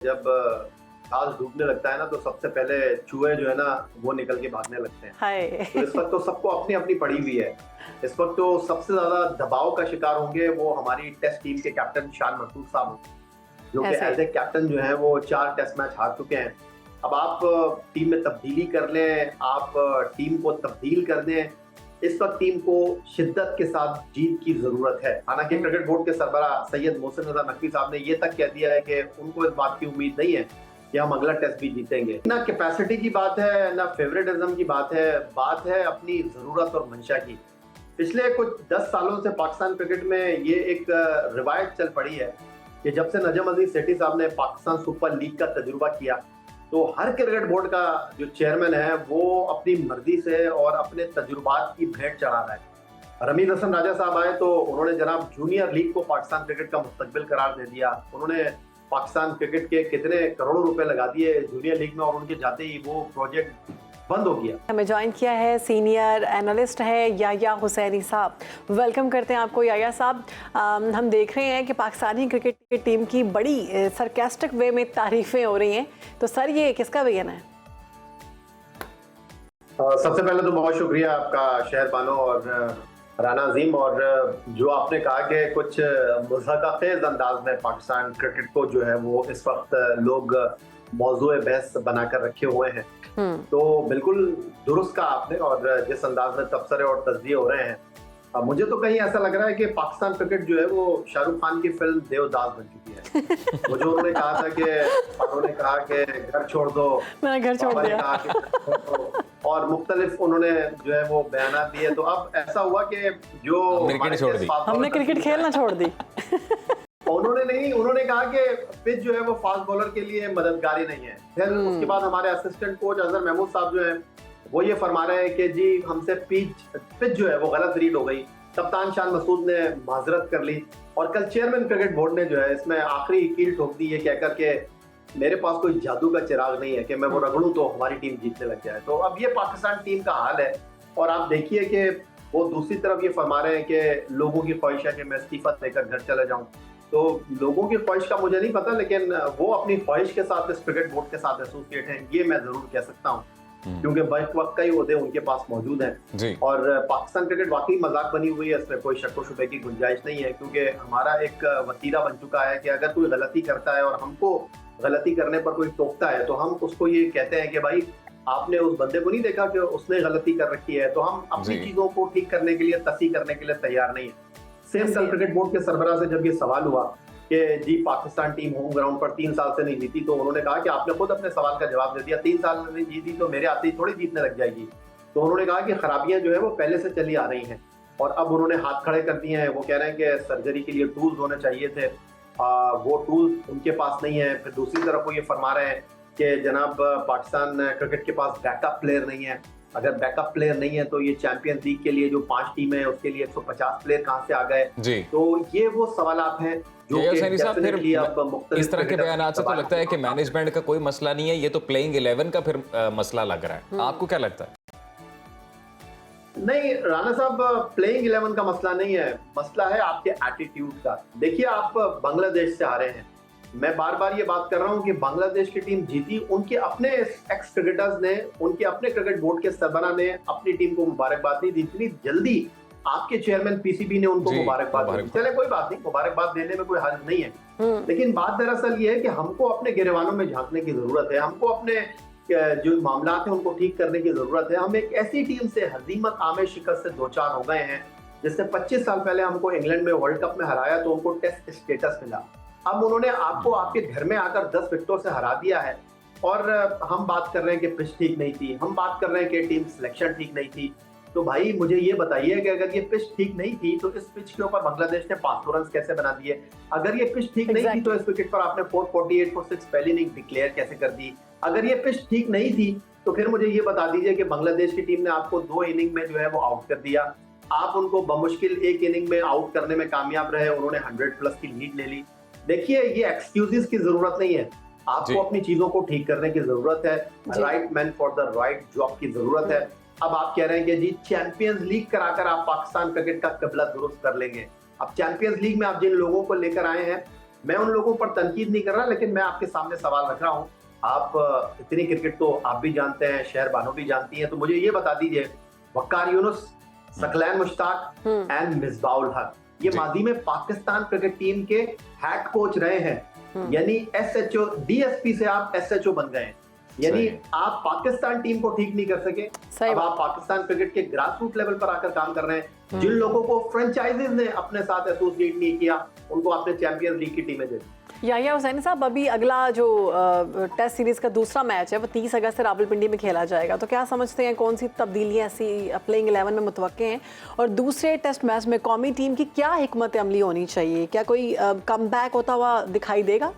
जब घास डूबने लगता है ना तो सबसे पहले चूहे जो है ना वो निकल के भागने लगते हैं। हाय। तो इस वक्त तो सबको अपनी अपनी पड़ी हुई है। इस वक्त तो सबसे ज्यादा दबाव का शिकार होंगे वो हमारी टेस्ट टीम के कैप्टन शान मसूद साहब होंगे, जो कि ऐसे ही। एज ए कैप्टन जो है वो 4 टेस्ट मैच हार चुके हैं। अब आप टीम में तब्दीली कर लें, आप टीम को तब्दील कर दें। इस वक्त टीम को शिद्दत के साथ जीत की जरूरत है। हालांकि क्रिकेट बोर्ड के सरबराह सैयद मोहसिन रजा नकवी साहब ने ये तक कह दिया है कि उनको इस बात की उम्मीद नहीं है कि हम अगला टेस्ट भी जीतेंगे। ना कैपेसिटी की बात है, ना फेवरेटिज्म की बात है अपनी जरूरत और मंशा की। पिछले कुछ 10 सालों से पाकिस्तान क्रिकेट में ये एक रिवायत चल पड़ी है कि जब से नजम अजीज सेठी साहब ने पाकिस्तान सुपर लीग का तजुर्बा किया तो हर क्रिकेट बोर्ड का जो चेयरमैन है वो अपनी मर्जी से और अपने तजुर्बात की भेंट चढ़ा रहा है। रमीज हसन राजा साहब आए तो उन्होंने जनाब जूनियर लीग को पाकिस्तान क्रिकेट का मुस्तकबिल करार दे दिया। उन्होंने पाकिस्तान क्रिकेट के कितने करोड़ों रुपए लगा दिए जूनियर लीग में और उनके जाते ही वो प्रोजेक्ट बंद हो गया। हमें ज्वाइन किया है सीनियर एनालिस्ट है याया हुसैनी साहब। वेलकम करते हैं आपको याया साहब। हम देख रहे हैं कि पाकिस्तानी क्रिकेट की टीम की बड़ी सरकास्टिक वे में तारीफें हो रही हैं, तो सर ये किसका बयान है? सबसे पहले तो बहुत शुक्रिया आपका शहर बानो और राना अजीम, और जो आपने कहा कि कुछ मुज़हक़ाखेज़ अंदाज में पाकिस्तान क्रिकेट को जो है वो इस वक्त लोग मौजूए बहस बनाकर रखे हुए हैं, तो बिल्कुल दुरुस्त कहा आपने। और जिस अंदाज में तबसरे और तज्जिये हो रहे हैं, मुझे तो कहीं ऐसा लग रहा है कि पाकिस्तान क्रिकेट जो है वो शाहरुख खान की फिल्म देवदास बन चुकी है। वो जो उन्होंने कहा था कि उन्होंने कहा कि घर छोड़ दो, मैंने घर छोड़ दिया, कहा कि घर छोड़ दो, और मुख्तलिफ उन्होंने जो है वो बयान दिए। तो अब ऐसा हुआ कि जो हमने क्रिकेट खेलना छोड़ दी। उन्होंने कहा कि पिच जो है वो फास्ट बॉलर के लिए मददगारी नहीं है। फिर उसके बाद हमारे असिस्टेंट कोच अजहर महमूद साहब जो है वो ये फरमा रहे हैं कि जी हमसे पिच जो है वो गलत रीड हो गई। कप्तान शान मसूद ने माजरत कर ली और कल चेयरमैन क्रिकेट बोर्ड ने जो है इसमें आखिरी कील ठोक दी है कहकर के मेरे पास कोई जादू का चिराग नहीं है कि मैं वो रगड़ूं तो हमारी टीम जीतने लग जाए। तो अब ये पाकिस्तान टीम का हाल है। और आप देखिए कि वो दूसरी तरफ ये फरमा रहे हैं कि लोगों की ख्वाहिश है कि मैं इस्तीफा देकर घर चला जाऊं। तो लोगों की ख्वाहिश का मुझे नहीं पता, लेकिन वो अपनी ख्वाहिश के साथ इस क्रिकेट बोर्ड के साथ एसोसिएट हैं, ये मैं जरूर कह सकता हूँ, क्योंकि वक्त कई ओहदे उनके पास मौजूद हैं। और पाकिस्तान क्रिकेट वाकई मजाक बनी हुई है, इसमें कोई शक व शुबे की गुंजाइश नहीं है, क्योंकि हमारा एक वतीरा बन चुका है कि अगर कोई गलती करता है और हमको गलती करने पर कोई टोकता है तो हम उसको ये कहते हैं कि भाई आपने उस बंदे को नहीं देखा कि उसने गलती कर रखी है। तो हम अपनी चीजों को ठीक करने के लिए, तस्हीह करने के लिए तैयार नहीं है। सेम कल क्रिकेट बोर्ड के सरबराह से जब ये सवाल हुआ कि जी पाकिस्तान टीम होम ग्राउंड पर 3 साल से नहीं जीती, तो उन्होंने कहा कि आपने खुद अपने सवाल का जवाब दे दिया, 3 साल में नहीं जीती तो मेरे आते ही थोड़ी जीतने लग जाएगी। तो उन्होंने कहा कि खराबियां जो है वो पहले से चली आ रही हैं और अब उन्होंने हाथ खड़े कर दिए हैं। वो कह रहे हैं कि सर्जरी के लिए टूल्स होने चाहिए थे, वो टूल्स उनके पास नहीं है। फिर दूसरी तरफ वो ये फरमा रहे हैं कि जनाब पाकिस्तान क्रिकेट के पास बैकअप प्लेयर नहीं है। अगर बैकअप प्लेयर नहीं है तो ये चैंपियंस लीग के लिए जो 5 टीमें हैं उसके लिए 150 प्लेयर कहां से आ गए? तो ये वो सवालात हैं जो इस तरह के बयान से तो लगता है कि मैनेजमेंट का कोई मसला नहीं है, ये तो प्लेइंग 11 का फिर मसला लग रहा है। आपको क्या लगता है? नहीं राना साहब, प्लेइंग 11 का मसला नहीं है, मसला है आपके एटीट्यूड का। देखिए आप बांग्लादेश से हारे हैं, मैं बार बार ये बात कर रहा हूं कि बांग्लादेश की टीम जीती, उनके अपने एक्स क्रिकेटर्स ने, उनके अपने क्रिकेट बोर्ड के सरबराह ने अपनी टीम को मुबारकबाद नहीं दी। इतनी जल्दी आपके चेयरमैन पीसीबी ने उनको मुबारकबाद दी। चले कोई बात नहीं, मुबारकबाद देने में कोई हर्ज नहीं है, लेकिन बात दरअसल ये है कि हमको अपने गिरेबानों में झांकने की जरूरत है। हमको अपने जो मामला है उनको ठीक करने की जरूरत है। हम एक ऐसी टीम से हजीमत आमेर शिकस्त से 2-4 हो गए हैं जिससे 25 साल पहले हमको इंग्लैंड में वर्ल्ड कप में हराया तो उनको टेस्ट स्टेटस मिला। अब उन्होंने आपको आपके घर में आकर 10 विकेटों से हरा दिया है और हम बात कर रहे हैं कि पिच ठीक नहीं थी, हम बात कर रहे हैं कि टीम सिलेक्शन ठीक नहीं थी। तो भाई मुझे ये बताइए कि अगर ये पिच ठीक नहीं थी तो इस पिच के ऊपर बांग्लादेश ने 500 रन कैसे बना दिए? अगर ये पिच ठीक नहीं थी तो इस विकेट पर आपने 448 फॉर 6 पहली इनिंग डिक्लेयर कैसे कर दी? अगर ये पिच ठीक नहीं थी तो फिर मुझे ये बता दीजिए कि बांग्लादेश की टीम ने आपको 2 इनिंग में जो है वो आउट कर दिया, आप उनको बमुश्किल 1 इनिंग में आउट करने में कामयाब रहे, उन्होंने 100+ की लीड ले ली। देखिए ये एक्सक्यूजेस की जरूरत नहीं है, आपको अपनी चीजों को ठीक करने की जरूरत है, right man for the right job की जरूरत है। अब आप कह रहे हैं कि जी चैंपियंस लीग कराकर आप पाकिस्तान क्रिकेट का कबला दुरुस्त कर लेंगे। अब चैंपियंस लीग में आप जिन लोगों को लेकर आए हैं मैं उन लोगों पर तनकीद नहीं कर रहा, लेकिन मैं आपके सामने सवाल रख रहा हूँ। आप इतनी क्रिकेट तो आप भी जानते हैं, शहर बानो भी जानती हैं, तो मुझे ये बता दीजिए, वक्कार यूनुस, सकलैन मुश्ताक एंड मिसबाउल हक, ये माजी में पाकिस्तान क्रिकेट टीम के हेड कोच रहे हैं। यानी एसएचओ, डीएसपी से आप एसएचओ बन गए हैं। यानी आप पाकिस्तान टीम को ठीक नहीं कर सके, अब आप पाकिस्तान क्रिकेट के ग्रास रूट लेवल पर आकर काम कर रहे हैं। जिन लोगों को फ्रेंचाइजीज ने अपने साथ एसोसिएट नहीं किया, उनको आपने चैंपियंस लीग की टीमें दे दी। याह्या हुसैनी साहब, अभी अगला जो टेस्ट सीरीज का दूसरा मैच है वो 30 अगस्त से रावलपिंडी में खेला जाएगा, तो क्या समझते हैं कौन सी तब्दीलियां ऐसी प्लेइंग 11 में मुतवक्के हैं, और दूसरे टेस्ट मैच में कौमी टीम की क्या हिकमत अमली होनी चाहिए? क्या कोई कमबैक होता हुआ दिखाई देगा?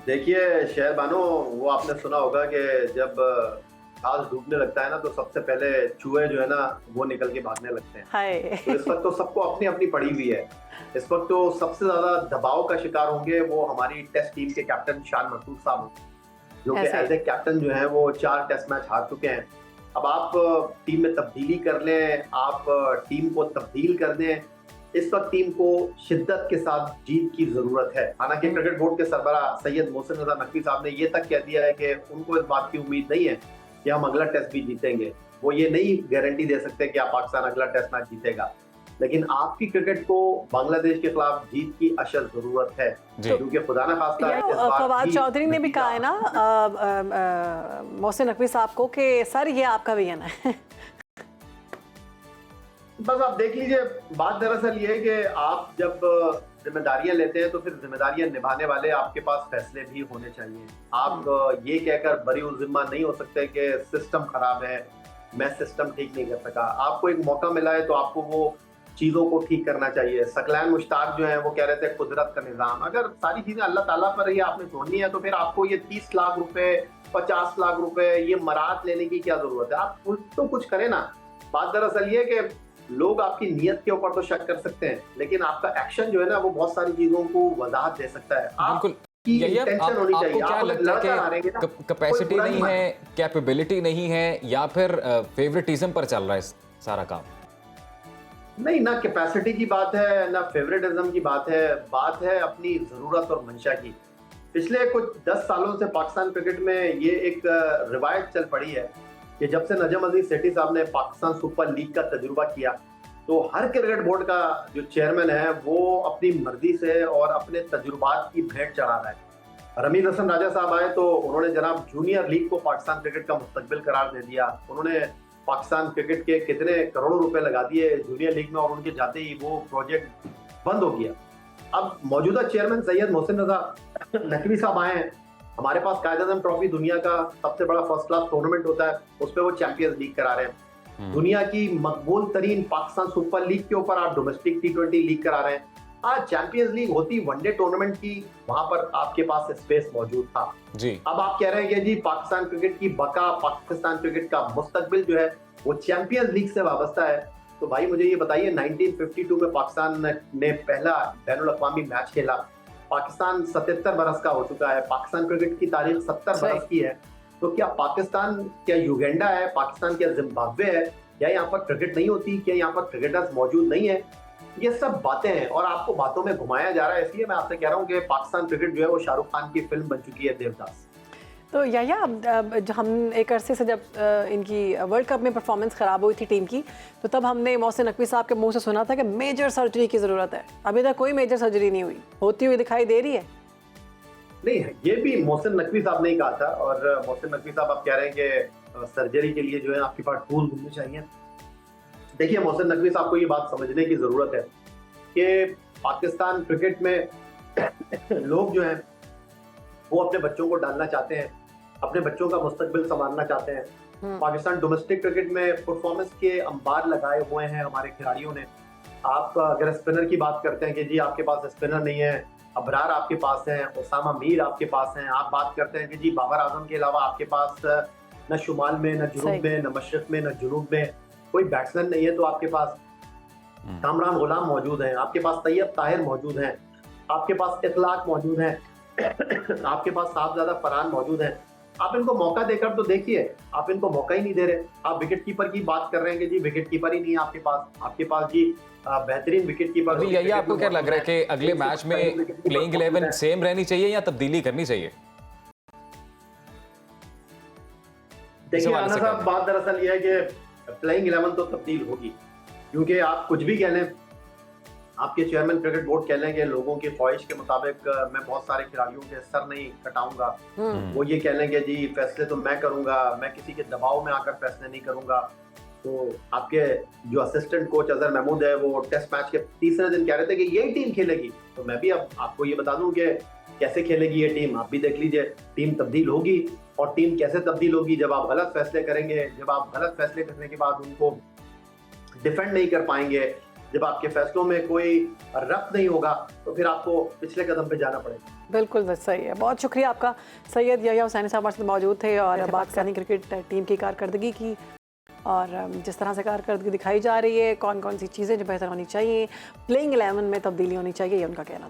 देखिए शहर बानो, वो आपने सुना होगा कि जब घास डूबने लगता है ना, तो सबसे पहले चूहे जो है ना वो निकल के भागने लगते हैं। तो इस वक्त तो सबको अपनी अपनी पड़ी हुई है। इस वक्त तो सबसे ज्यादा दबाव का शिकार होंगे वो हमारी टेस्ट टीम के कैप्टन शान मसूद साहब, जो कि एज ए कैप्टन जो है वो 4 टेस्ट मैच हार चुके हैं। अब आप टीम में तब्दीली कर लें, आप टीम को तब्दील कर दें, इस वक्त टीम को शिद्दत के साथ जीत की जरूरत है। हालांकि क्रिकेट बोर्ड के सरबरा सैयद मोहसिन रजा नकवी साहब ने ये तक कह दिया है कि उनको इस बात की उम्मीद नहीं है कि हम अगला टेस्ट भी जीतेंगे। वो ये नहीं गारंटी दे सकते कि आप पाकिस्तान अगला टेस्ट मैच जीतेगा, लेकिन आपकी क्रिकेट को बांग्लादेश के खिलाफ जीत की अशद जरूरत है, क्योंकि खुदा ना खास्ता फवाद चौधरी ने भी कहा है ना मोहसिन नकवी साहब को कि सर ये आपका विजन है। बस आप देख लीजिए, बात दरअसल ये है कि आप जब जिम्मेदारियां लेते हैं तो फिर जिम्मेदारियां निभाने वाले आपके पास फैसले भी होने चाहिए। आप ये कहकर बरी उल जिम्मा नहीं हो सकते कि सिस्टम खराब है, मैं सिस्टम ठीक नहीं कर सका। आपको एक मौका मिला है तो आपको वो चीजों को ठीक करना चाहिए। सकलैन मुश्ताक जो है वो कह रहे थे कुदरत का निजाम, अगर सारी चीजें अल्लाह ताला पर ही आपने छोड़नी है तो फिर आपको ये 30 लाख रुपए, 50 लाख रुपए ये मरात लेने की क्या जरूरत है? आप तो कुछ करें ना। बात दरअसल ये कि लोग आपकी नीयत के ऊपर तो शक कर सकते हैं, लेकिन आपका एक्शन जो है ना वो बहुत सारी चीजों को वजाहत दे सकता है। आपको क्या लगता है कि कैपेसिटी नहीं है, कैपेबिलिटी नहीं है, या फिर फेवरेटिज्म पर चल रहा है सारा काम? नहीं, ना कैपेसिटी की बात है, ना फेवरेटिज्म की बात है अपनी जरूरत और मंशा की। पिछले कुछ 10 सालों से पाकिस्तान क्रिकेट में ये एक रिवायत चल पड़ी है कि जब से नजम अजीज सेठी साहब ने पाकिस्तान सुपर लीग का तजुर्बा किया, तो हर क्रिकेट बोर्ड का जो चेयरमैन है वो अपनी मर्जी से और अपने तजुर्बात की भेंट चढ़ा रहा है। रमीज हसन राजा साहब आए तो उन्होंने जनाब जूनियर लीग को पाकिस्तान क्रिकेट का मुस्तकबिल करार दे दिया। उन्होंने पाकिस्तान क्रिकेट के कितने करोड़ों रुपए लगा दिए जूनियर लीग में, और उनके जाते ही वो प्रोजेक्ट बंद हो गया। अब मौजूदा चेयरमैन सैयद मोहसिन रजा नकवी साहब आए हैं। हमारे पास कायद-ए-आज़म ट्रॉफी दुनिया का सबसे बड़ा फर्स्ट क्लास टूर्नामेंट होता है, उस पर वो चैंपियंस लीग करा रहे हैं। दुनिया की मकबूल तरीन पाकिस्तान सुपर लीग के ऊपर आप डोमेस्टिक T20 लीग करा रहे हैं। आज चैंपियंस लीग होती वनडे टूर्नामेंट की, वहां पर आपके पास स्पेस मौजूद था जी। अब आप कह रहे हैं कि जी पाकिस्तान क्रिकेट की बका, पाकिस्तान क्रिकेट का मुस्तकबिल जो है वो चैंपियंस लीग से वाबस्ता है। तो भाई मुझे ये बताइए, 1952 में पाकिस्तान ने पहला बैनुल अक़वामी मैच खेला। पाकिस्तान 77 बरस का हो चुका है, पाकिस्तान क्रिकेट की तारीख 70 बरस की है। तो क्या पाकिस्तान, क्या युगांडा है, पाकिस्तान क्या जिम्बाब्वे है, या यहाँ पर क्रिकेट नहीं होती, क्या यहाँ पर क्रिकेटर्स मौजूद नहीं है? ये सब बातें हैं और आपको बातों में घुमाया जा रहा है। इसलिए मैं आपसे कह रहा हूँ कि पाकिस्तान क्रिकेट जो है वो शाहरुख खान की फिल्म बन चुकी है देवदास। तो याह्या, हम एक अरसे से जब इनकी वर्ल्ड कप में परफॉर्मेंस ख़राब हुई थी टीम की, तो तब हमने मोहसिन नकवी साहब के मुंह से सुना था कि मेजर सर्जरी की ज़रूरत है। अभी तक कोई मेजर सर्जरी नहीं हुई, होती हुई दिखाई दे रही है? नहीं, ये भी मोहसिन नकवी साहब ने ही कहा था, और मोहसिन नकवी साहब आप कह रहे हैं कि सर्जरी के लिए जो है आपके पास टूल होने चाहिए। देखिए, मोहसिन नकवी साहब को ये बात समझने की ज़रूरत है कि पाकिस्तान क्रिकेट में लोग जो हैं वो अपने बच्चों को डालना चाहते हैं, अपने बच्चों का मुस्तकबिल संभालना चाहते हैं। पाकिस्तान डोमेस्टिक क्रिकेट में परफॉर्मेंस के अंबार लगाए हुए हैं हमारे खिलाड़ियों ने। आप अगर स्पिनर की बात करते हैं कि जी आपके पास स्पिनर नहीं है, अबरार आपके पास हैं, उसामा मीर आपके पास हैं। आप बात करते हैं कि जी बाबर आजम के अलावा आपके पास न शुमाल में, न जुनूब में, न मशरक में, न जुनूब में कोई बैट्समैन नहीं है। तो आपके पास कामरान गुलाम मौजूद हैं, आपके पास तैयब ताहिर मौजूद हैं, आपके पास इखलाक मौजूद हैं, आपके पास साहबजादा फरहान मौजूद हैं। आप इनको मौका देकर तो देखिए, आप इनको मौका ही नहीं दे रहे। आप विकेट कीपर की बात कर रहे हैं कि जी विकेट कीपर ही नहीं है आपके पास जी बेहतरीन विकेट कीपर। अभी यही आपको क्या लग रहा है कि अगले मैच में प्लेइंग 11 सेम रहनी चाहिए या तब्दीली करनी चाहिए? देखिए राणा साहब, बात दरअसल ये है कि प्लेइंग 11 तो तब्दील होगी, क्योंकि आप कुछ भी कह लें, आपके चेयरमैन क्रिकेट बोर्ड कह लें कि लोगों की ख्वाहिश के मुताबिक मैं बहुत सारे खिलाड़ियों के सर नहीं कटाऊंगा, वो ये कह लें कि जी फैसले तो मैं करूंगा, मैं किसी के दबाव में आकर फैसले नहीं करूंगा। तो आपके जो असिस्टेंट कोच अजहर महमूद है, वो टेस्ट मैच के तीसरे दिन कह रहे थे कि यही टीम खेलेगी। तो मैं भी अब आपको ये बता दूं कि कैसे खेलेगी ये टीम, आप भी देख लीजिए। टीम तब्दील होगी, और टीम कैसे तब्दील होगी? जब आप गलत फैसले करेंगे, जब आप गलत फैसले करने के बाद उनको डिफेंड नहीं कर पाएंगे, जब आपके फैसलों में कोई रब्त नहीं होगा, तो फिर आपको पिछले कदम पे जाना पड़ेगा। बिल्कुल सही है। बहुत शुक्रिया आपका सैयद याह्या हुसैनी साहब हमारे साथ मौजूद थे और पाकिस्तानी क्रिकेट टीम की कारकर्दगी की और जिस तरह से कारकर्दगी दिखाई जा रही है, कौन कौन सी चीज़ें जो बेहतर होनी चाहिए, प्लेइंग 11 में तब्दीली होनी चाहिए, ये उनका कहना था।